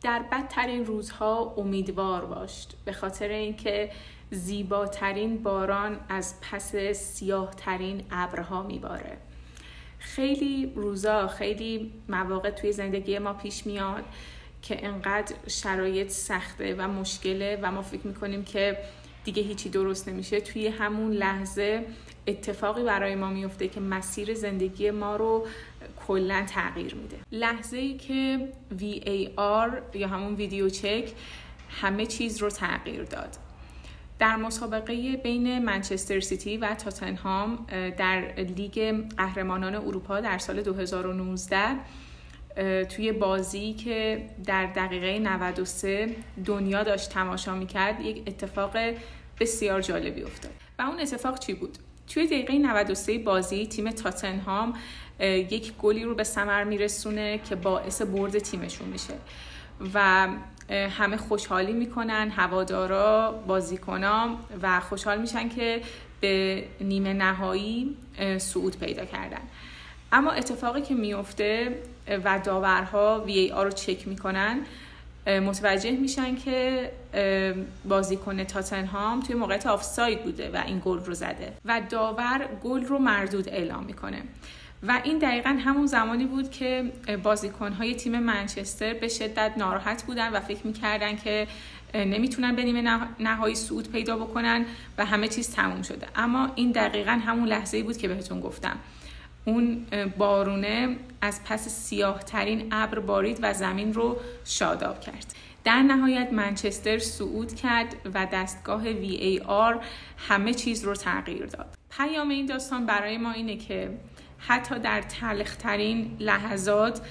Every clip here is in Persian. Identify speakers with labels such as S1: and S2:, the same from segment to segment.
S1: در بدترین روزها امیدوار باش، به خاطر اینکه زیباترین باران از پس سیاه‌ترین ابرها میباره. خیلی روزا، خیلی مواقع توی زندگی ما پیش میاد که انقدر شرایط سخته و مشکله و ما فکر میکنیم که دیگه هیچی درست نمیشه. توی همون لحظه اتفاقی برای ما میفته که مسیر زندگی ما رو کلاً تغییر میده. لحظه‌ای که VAR یا همون ویدیو چک همه چیز رو تغییر داد. در مسابقه بین منچستر سیتی و تاتنهام در لیگ قهرمانان اروپا در سال 2019 توی بازی که در دقیقه 93 دنیا داشت تماشا میکرد، یک اتفاق بسیار جالبی افتاد. و اون اتفاق چی بود؟ توی دقیقه 93 بازی تیم تاتنهام یک گلی رو به ثمر میرسونه که باعث برد تیمشون میشه و همه خوشحالی میکنن، هوادارا، بازیکنان، و خوشحال میشن که به نیمه نهایی صعود پیدا کردن. اما اتفاقی که میفته و داورها VAR رو چک میکنن، متوجه میشن که بازیکن تاتنهام توی موقعیت آفساید بوده و این گل رو زده و داور گل رو مردود اعلام میکنه. و این دقیقاً همون زمانی بود که بازیکن‌های تیم منچستر به شدت ناراحت بودن و فکر می‌کردن که نمیتونن به نیمه نهایی صعود پیدا بکنن و همه چیز تموم شده. اما این دقیقاً همون لحظه‌ای بود که بهتون گفتم، اون بارونه از پس سیاه‌ترین ابر بارید و زمین رو شاداب کرد. در نهایت منچستر صعود کرد و دستگاه VAR همه چیز رو تغییر داد. پیام این داستان برای ما اینه که حتی در تلخ‌ترین لحظات،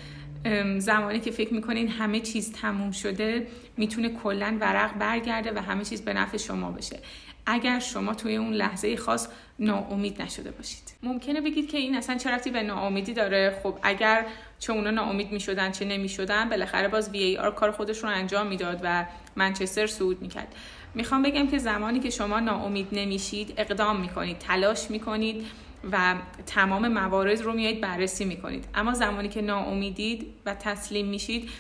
S1: زمانی که فکر میکنین همه چیز تموم شده، میتونه کلاً ورق برگرده و همه چیز به نفع شما بشه، اگر شما توی اون لحظه خاص ناامید نشده باشید. ممکنه بگید که این اصلا چه ربطی به ناامیدی داره؟ خب اگر چه اونا ناامید میشدن چه نمیشدن، بالاخره باز VAR کار خودش رو انجام میداد و منچستر صعود میکرد. میخوام بگم که زمانی که شما ناامید نمیشید، اقدام میکنید، تلاش میکنید و تمام موارد رو میایید بررسی میکنید. اما زمانی که ناامیدید و تسلیم میشید،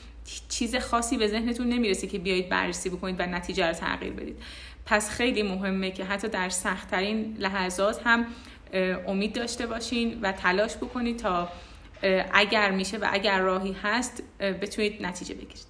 S1: چیز خاصی به ذهنتون نمیرسه که بیایید بررسی بکنید و نتیجه رو تغییر بدید. پس خیلی مهمه که حتی در سخت‌ترین لحظات هم امید داشته باشین و تلاش بکنید تا اگر میشه و اگر راهی هست بتونید نتیجه بگیرید.